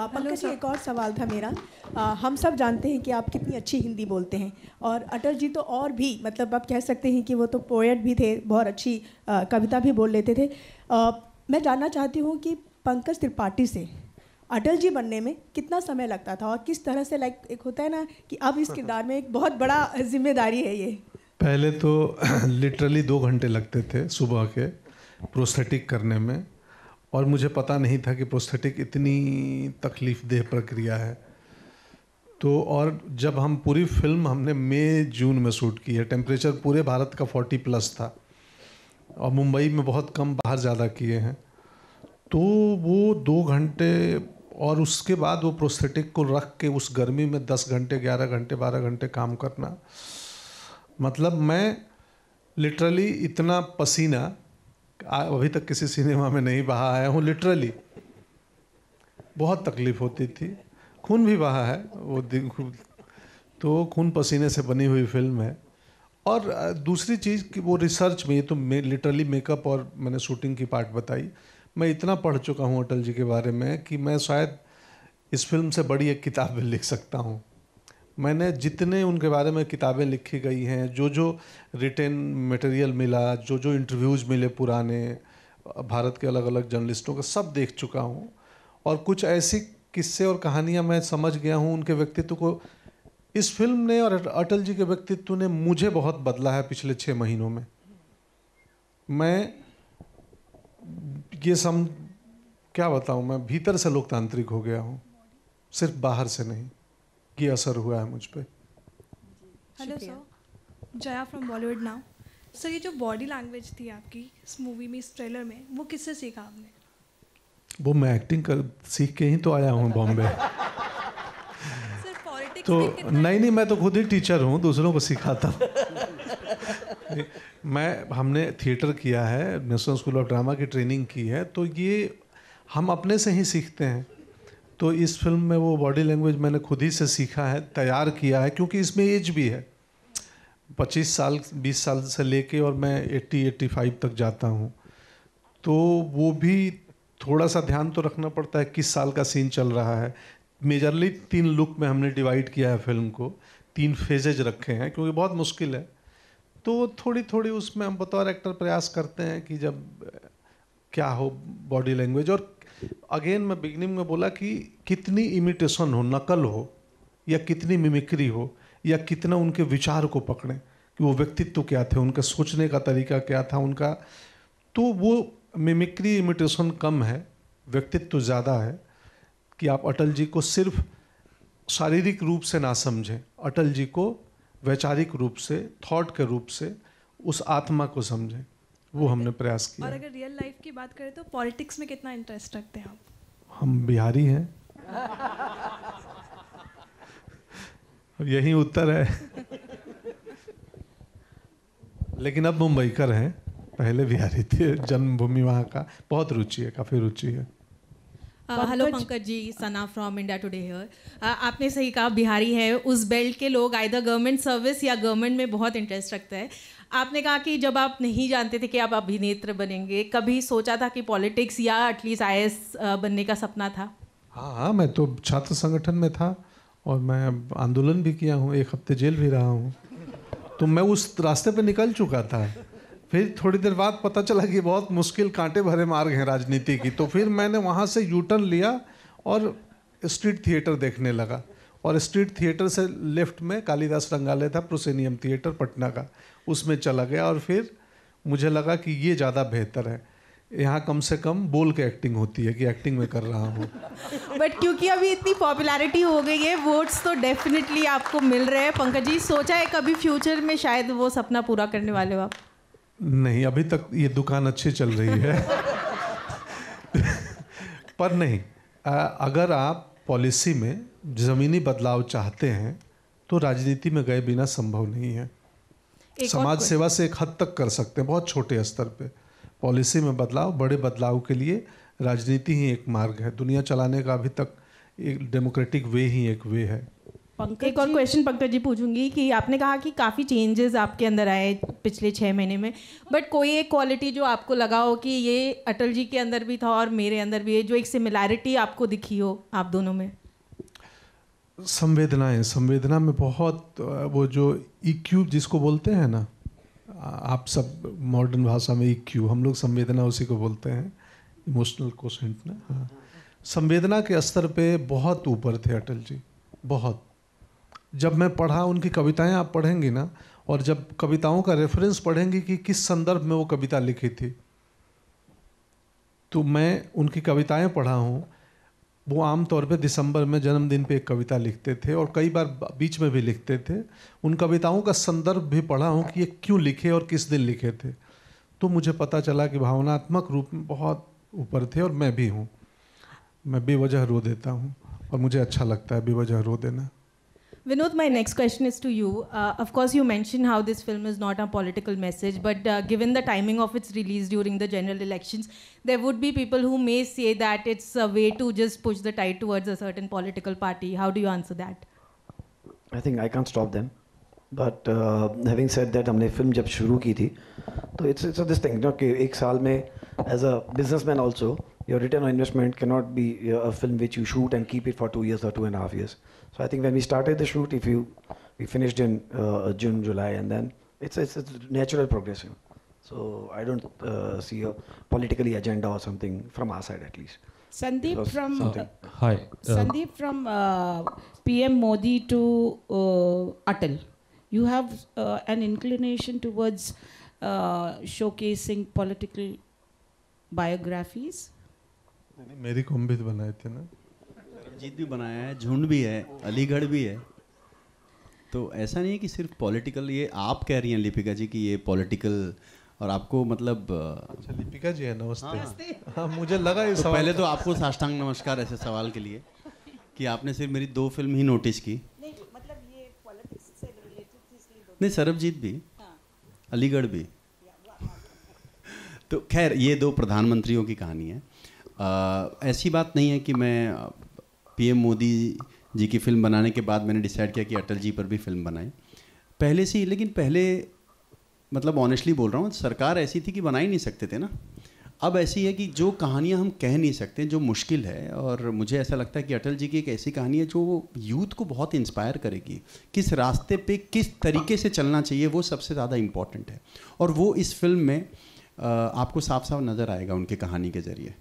पंकज जी, एक और सवाल था मेरा। हम सब जानते हैं कि आप कितनी अच्छी हिंदी बोलते हैं, और अटल जी तो और भी, मतलब आप कह सकते हैं कि वो तो पोएट भी थे, बहुत अच्छी कविता भी बोल लेते थे। मैं जानना चाहती हूँ कि पंकज त्रिपाठी से अटल जी बनने में कितना समय लगता था, और किस तरह से, लाइक एक होता है ना कि अब इस किरदार में एक बहुत बड़ा जिम्मेदारी है ये। पहले तो लिटरली 2 घंटे लगते थे सुबह के प्रोस्थेटिक करने में, और मुझे पता नहीं था कि प्रोस्थेटिक इतनी तकलीफ़ देह प्रक्रिया है। तो और जब हम पूरी फिल्म हमने मई जून में शूट की है, टेम्परेचर पूरे भारत का 40+ था, और मुंबई में बहुत कम, बाहर ज़्यादा किए हैं। तो वो 2 घंटे, और उसके बाद वो प्रोस्थेटिक को रख के उस गर्मी में 10 घंटे, 11 घंटे, 12 घंटे काम करना, मतलब मैं लिटरली इतना पसीना अभी तक किसी सिनेमा में नहीं बहा आया हूँ। लिटरली बहुत तकलीफ़ होती थी, खून भी बहा है वो दिन, तो खून पसीने से बनी हुई फिल्म है। और दूसरी चीज़ कि वो रिसर्च में, ये तो लिटरली मेकअप और मैंने शूटिंग की पार्ट बताई, मैं इतना पढ़ चुका हूँ अटल जी के बारे में कि मैं शायद इस फिल्म से बड़ी एक किताब भी लिख सकता हूँ। मैंने जितने उनके बारे में किताबें लिखी गई हैं, जो जो रिटेन मटेरियल मिला, जो जो इंटरव्यूज़ मिले पुराने भारत के अलग अलग जर्नलिस्टों का, सब देख चुका हूँ। और कुछ ऐसी किस्से और कहानियाँ मैं समझ गया हूँ उनके व्यक्तित्व को। इस फिल्म ने और अटल जी के व्यक्तित्व ने मुझे बहुत बदला है पिछले 6 महीनों में। मैं ये क्या बताऊँ, मैं भीतर से लोकतांत्रिक हो गया हूँ, सिर्फ बाहर से नहीं। ये असर हुआ है मुझ पे। Hello sir, Jaya from Bollywood now. Sir, ये जो बॉडी लैंग्वेज थी आपकी इस मूवी में, इस ट्रेलर में, वो किससे सीखा आपने? वो मैं एक्टिंग कर सीख के ही तो आया हूँ बॉम्बे। सर पॉलिटिक्स तो नहीं, मैं तो खुद ही टीचर हूँ, दूसरों को सिखाता हूँ। हमने थिएटर किया है, नेशनल स्कूल ऑफ ड्रामा की ट्रेनिंग की है, तो ये हम अपने से ही सीखते हैं। तो इस फिल्म में वो बॉडी लैंग्वेज मैंने खुद ही से सीखा है, तैयार किया है, क्योंकि इसमें एज भी है 25 साल 20 साल से लेके, और मैं 80-85 तक जाता हूँ। तो वो भी थोड़ा सा ध्यान तो रखना पड़ता है किस साल का सीन चल रहा है। मेजरली 3 लुक में हमने डिवाइड किया है फिल्म को, 3 फेजेज रखे हैं, क्योंकि बहुत मुश्किल है। तो थोड़ी थोड़ी उसमें हम बतौर एक्टर प्रयास करते हैं कि जब क्या हो बॉडी लैंग्वेज। और अगेन मैं बिगिनिंग में बोला कि कितनी इमिटेशन हो, नकल हो, या कितनी मिमिक्री हो, या कितना उनके विचार को पकड़ें कि वो व्यक्तित्व क्या थे, उनका सोचने का तरीका क्या था उनका। तो वो मिमिक्री इमिटेशन कम है, व्यक्तित्व ज़्यादा है। कि आप अटल जी को सिर्फ शारीरिक रूप से ना समझें, अटल जी को वैचारिक रूप से, थॉट के रूप से, उस आत्मा को समझें। वो हमने प्रयास किया। और अगर रियल लाइफ की बात करें तो पॉलिटिक्स में कितना इंटरेस्ट रखते हैं आप? हम बिहारी हैं, यही उत्तर है। लेकिन अब मुंबईकर हैं, पहले बिहारी थे, जन्मभूमि वहाँ का। बहुत रुचि है, काफ़ी रुचि है। Hello Pankaj ji, Sana from India Today here. आपने सही कहा, बिहारी है, उस बेल्ट के लोग आइदर गवर्नमेंट सर्विस या गवर्नमेंट में बहुत इंटरेस्ट रखते हैं। आपने कहा कि जब आप नहीं जानते थे कि आप अभिनेत्र बनेंगे, कभी सोचा था कि पॉलिटिक्स या एटलीस्ट IAS बनने का सपना था? हाँ, मैं तो छात्र संगठन में था, और मैं आंदोलन भी किया हूँ, 1 हफ्ते जेल भी रहा हूँ। तो मैं उस रास्ते पे निकल चुका था। फिर थोड़ी देर बाद पता चला कि बहुत मुश्किल, कांटे भरे मार्ग हैं राजनीति की। तो फिर मैंने वहाँ से यूटर्न लिया और स्ट्रीट थिएटर देखने लगा। और स्ट्रीट थिएटर से लेफ्ट में कालिदास रंगालय था, प्रोसेनियम थिएटर पटना का, उसमें चला गया। और फिर मुझे लगा कि ये ज़्यादा बेहतर है, यहाँ कम से कम बोल के एक्टिंग होती है कि एक्टिंग में कर रहा हूँ। बट क्योंकि अभी इतनी पॉपुलैरिटी हो गई है, वोट्स तो डेफिनेटली आपको मिल रहे हैं। पंकज जी, सोचा है कभी फ्यूचर में शायद वो सपना पूरा करने वाले हो आप? नहीं, अभी तक ये दुकान अच्छी चल रही है। पर नहीं, अगर आप पॉलिसी में ज़मीनी बदलाव चाहते हैं तो राजनीति में गए बिना संभव नहीं है। समाज सेवा से एक हद तक कर सकते हैं, बहुत छोटे स्तर पे। पॉलिसी में बदलाव, बड़े बदलाव के लिए राजनीति ही एक मार्ग है। दुनिया चलाने का अभी तक एक डेमोक्रेटिक वे ही एक वे है। एक और क्वेश्चन पंकज जी पूछूंगी कि आपने कहा कि काफ़ी चेंजेस आपके अंदर आए पिछले 6 महीने में, बट कोई एक क्वालिटी जो आपको लगा हो कि ये अटल जी के अंदर भी था और मेरे अंदर भी है, जो एक सिमिलैरिटी आपको दिखी हो आप दोनों में? संवेदना में बहुत वो जो EQ जिसको बोलते हैं ना, आप सब मॉडर्न भाषा में EQ, हम लोग संवेदना उसी को बोलते हैं, इमोशनल कोशेंट ना। हाँ, संवेदना के स्तर पे बहुत ऊपर थे अटल जी, बहुत। जब मैं पढ़ा उनकी कविताएं, आप पढ़ेंगी ना, और जब कविताओं का रेफरेंस पढ़ेंगी कि किस संदर्भ में वो कविता लिखी थी, तो मैं उनकी कविताएं पढ़ा हूँ। वो आमतौर पे दिसंबर में जन्मदिन पे एक कविता लिखते थे और कई बार बीच में भी लिखते थे। उन कविताओं का संदर्भ भी पढ़ा हूँ कि ये क्यों लिखे और किस दिन लिखे थे, तो मुझे पता चला कि भावनात्मक रूप में बहुत ऊपर थे। और मैं भी हूँ, मैं बेवजह रो देता हूँ और मुझे अच्छा लगता है बेवजह रो देना। Vinod, my next question is to you. Of course, you mentioned how this film is not a political message, but given the timing of its release during the general elections, there would be people who may say that it's a way to just push the tide towards a certain political party. How do you answer that? I think I can't stop them. But having said that, हमने film जब शुरू की थी, तो it's this thing, you know, कि एक साल में as a businessman also, your return on investment cannot be a film which you shoot and keep it for 2 years or 2.5 years. So I think when we started the shoot, we finished in June, July, and then it's natural progression. So I don't see a politically agenda or something from our side at least. Sandeep from Hi. Sandeep from PM Modi to Atal. You have an inclination towards showcasing political biographies. मेरी को भी बनाए थे ना, जीत भी बनाया है, झुंड भी है, अलीगढ़ भी है। तो ऐसा नहीं है कि सिर्फ पॉलिटिकल, ये आप कह रही हैं लिपिका जी कि ये पॉलिटिकल, और आपको मतलब अच्छा लिपिका जी है, नमस्ते। हाँ, मुझे लगा ये तो पहले तो आपको साष्टांग नमस्कार ऐसे सवाल के लिए कि आपने सिर्फ मेरी 2 फिल्म ही नोटिस की। नहीं, मतलब ये पॉलिटिक्स से रिलेटेड थी इसलिए। नहीं, सरबजीत भी, अलीगढ़ भी। तो खैर ये 2 प्रधानमंत्रियों की कहानी है। ऐसी बात नहीं है कि मैं PM मोदी जी की फिल्म बनाने के बाद मैंने डिसाइड किया कि अटल जी पर भी फिल्म बनाएं, पहले से ही। लेकिन पहले मतलब ऑनेस्टली बोल रहा हूँ, सरकार ऐसी थी कि बना ही नहीं सकते थे ना। अब ऐसी है कि जो कहानियाँ हम कह नहीं सकते, जो मुश्किल है, और मुझे ऐसा लगता है कि अटल जी की एक ऐसी कहानी है जो यूथ को बहुत इंस्पायर करेगी। किस रास्ते पे किस तरीके से चलना चाहिए वो सबसे ज़्यादा इम्पॉर्टेंट है, और वो इस फिल्म में आपको साफ साफ नज़र आएगा उनकी कहानी के ज़रिए।